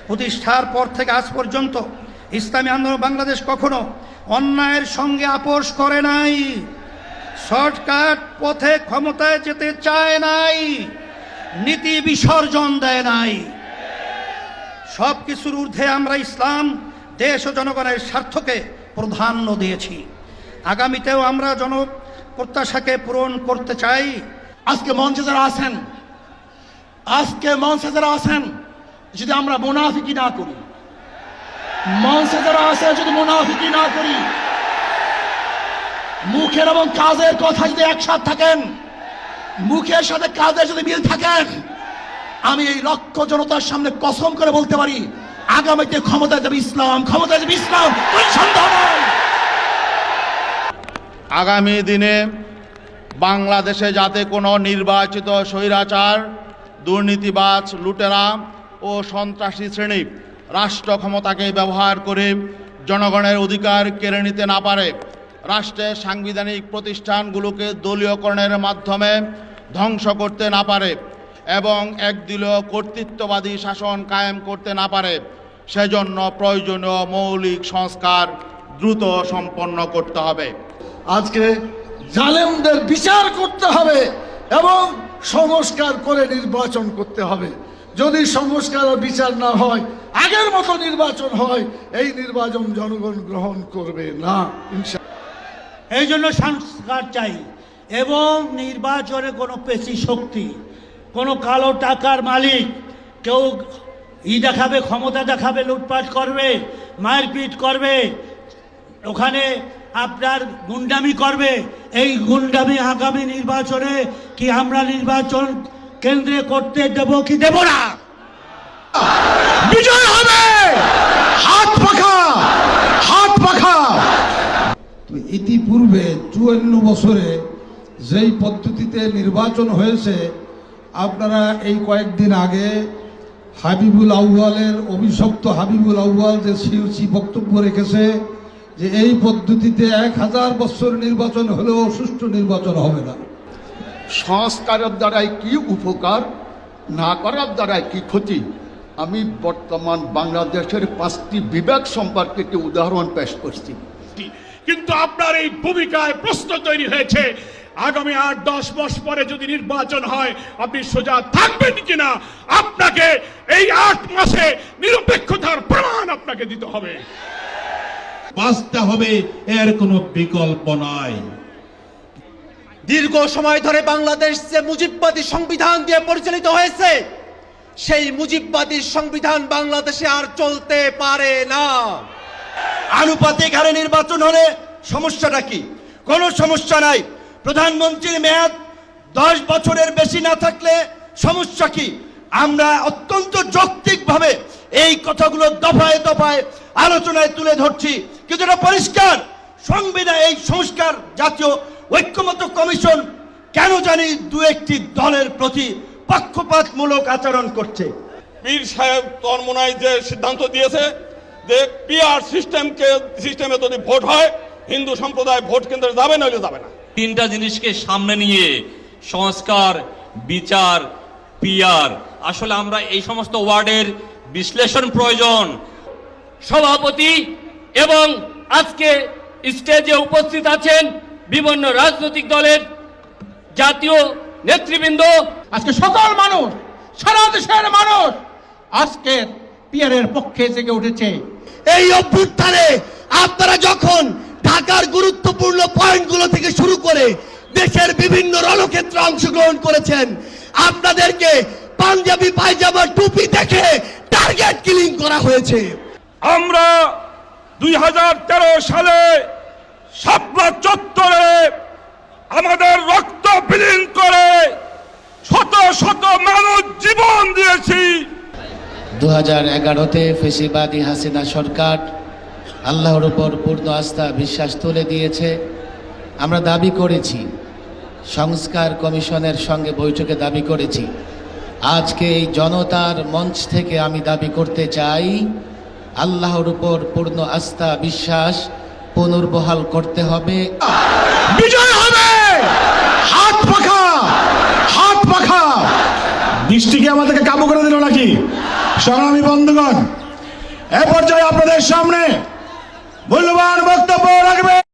প্রতিষ্ঠার পর থেকে আজ পর্যন্ত ইসলামী আন্দোলন বাংলাদেশ কখনো অন্যায়ের সঙ্গে আপোষ করে নাই, শর্টকাট পথে ক্ষমতায় যেতে চায় নাই, নীতি বিসর্জন দেয় নাই। সব কিছুর ঊর্ধ্বে আমরা ইসলাম, দেশ ও জনগণের স্বার্থকে প্রাধান্য দিয়েছি। আগামীতেও আমরা জনপ্রত্যাশাকে পূরণ করতে চাই। আজকে মঞ্চে যারা আছেন, যদি আমরা মুনাফিকি না করি, মঞ্চে যারা আছে যদি মুনাফিকি না করি, মুখের এবং কাজের কথা যদি একসাথে থাকেন, মুখের সাথে কাজের যদি মিল থাকেন, আমি এই লক্ষ জনতার সামনে কসম করে বলতে পারি, আগামীতে ক্ষমতায় যাবে ইসলাম, ক্ষমতায় যাবে ইসলাম, কোনো সন্দেহ নাই। আগামী দিনে বাংলাদেশে যাতে কোনো নির্বাচিত স্বৈরাচার, দুর্নীতিবাজ, লুটেরা ও সন্ত্রাসী শ্রেণী রাষ্ট্র ক্ষমতাকে ব্যবহার করে জনগণের অধিকার কেড়ে নিতে না পারে, রাষ্ট্রের সাংবিধানিক প্রতিষ্ঠানগুলোকে দলীয়করণের মাধ্যমে ধ্বংস করতে না পারে এবং একদলীয় কর্তৃত্ববাদী শাসন কায়েম করতে না পারে, সেজন্য প্রয়োজনীয় মৌলিক সংস্কার দ্রুত সম্পন্ন করতে হবে। আজকে জালেমদের বিচার করতে হবে এবং সংস্কার করে নির্বাচন করতে হবে। যদি সংস্কার ও বিচার না হয়, আগের মতো নির্বাচন হয়, এই নির্বাচন জনগণ গ্রহণ করবে না ইনশাআল্লাহ। এই জন্য সংস্কার চাই এবং নির্বাচনে কোনো পেশি শক্তি, কোনো কালো টাকার মালিক কেউ দেখাবে, ক্ষমতা দেখাবে, লুটপাট করবে, মারপিট করবে, ওখানে আপনার গুন্ডামি করবে, এই গুন্ডামি আগামী নির্বাচনে কি আমরা নির্বাচন কেন্দ্রে করতে দেব কি দেব না? বিজয় হবে হাত পাখা। ইতিপূর্বে 54 বছরে যেই পদ্ধতিতে নির্বাচন হয়েছে, আপনারা এই কয়েকদিন আগে হাবিবুল আউয়ালের অভিশপ্ত হাবিবুল আউয়াল যে সিউসি বক্তব্য রেখেছে যে এই পদ্ধতিতে 1000 বছর নির্বাচন হলেও সুষ্ঠু নির্বাচন হবে না। সংস্কারের দ্বারাই কি উপকার, না করার দ্বারাই কি ক্ষতি, আমি বর্তমান বাংলাদেশের 5টি বিভাগ সম্পর্কে একটি উদাহরণ পেশ করছি। কিন্তু আপনার এই ভূমিকায় প্রশ্ন তৈরি হয়েছে, আগামী 8-10 মাস পরে যদি নির্বাচন হয় আপনি সোজা থাকবেন কিনা? আপনাকে এই 8 মাসে নিরপেক্ষতার প্রমাণ আপনাকে দিতে হবে, বাঁচতে হবে, এর কোনো বিকল্প নাই। দীর্ঘ সময় ধরে বাংলাদেশ যে মুজিববাদী সংবিধান দিয়ে পরিচালিত হয়েছে, সেই মুজিববাদী সংবিধান বাংলাদেশে আর চলতে পারে না। আনুপাতিক হারে নির্বাচন হলে সমস্যাটা কি? কোনো সমস্যা নাই। প্রধানমন্ত্রীর মেয়াদ 10 বছরের বেশি না থাকলে সমস্যা কি? আমরা অত্যন্ত যৌক্তিকভাবে এই কথাগুলো দফায় দফায় আলোচনায় তুলে ধরছি, কিন্তু এটা পরিষ্কার সংবিধান এই সংস্কার জাতীয় ঐক্যমত্য কমিশন কেন জানি 2-1টি দলের প্রতি পক্ষপাতমূলক আচরণ করছে। পীর সাহেব তরমোনাই যে সিদ্ধান্ত দিয়েছে যে পিআর সিস্টেমে যদি ভোট হয়, হিন্দু সম্প্রদায় ভোট কেন্দ্রে যাবে, নইলে যাবে না। 3টা জিনিসকে সামনে নিয়ে সংস্কার, বিচার, পিআর, আসলে আমরা এই সমস্ত ওয়ার্ডের বিশ্লেষণ প্রয়োজন। সভাপতি এবং আজকে স্টেজে উপস্থিত আছেন বিভিন্ন রাজনৈতিক দলের জাতীয় নেতৃবৃন্দ, আজকে সকল মানুষ, সারা দেশের মানুষ আজকে পিয়ারের পক্ষে জেগে উঠেছে। এই অভ্যুত্থানে আপনারা যখন ঢাকার গুরুত্বপূর্ণ পয়েন্টগুলো থেকে শুরু করে দেশের বিভিন্ন রণক্ষেত্রে অংশগ্রহণ করেছেন, আপনাদেরকে পাঞ্জাবি পায়জামা টুপি দেখে টার্গেট কিলিং করা হয়েছে। আমরা 2013 সালে শাপলা চত্বরে আমাদের রক্ত বিলীন করে শত শত মানুষ জীবন দিয়েছি। 2011-তে ফেসিবাদী হাসিনা সরকার আল্লাহর উপর পূর্ণ আস্থা বিশ্বাস তুলে দিয়েছে। আমরা দাবি করেছি, সংস্কার কমিশনের সঙ্গে বৈঠকে দাবি করেছি। আজকে এই জনতার মঞ্চ থেকে আমি দাবি করতে চাই, আল্লাহর উপর পূর্ণ আস্থা বিশ্বাস পুনর্বহাল করতে হবে। বিজয় হবে হাত পাখা। বৃষ্টি কি আমাদেরকে কাবু করে দিল নাকি? সংগ্রামী বন্ধুগণ, এ পর্যায়ে আপনাদের সামনে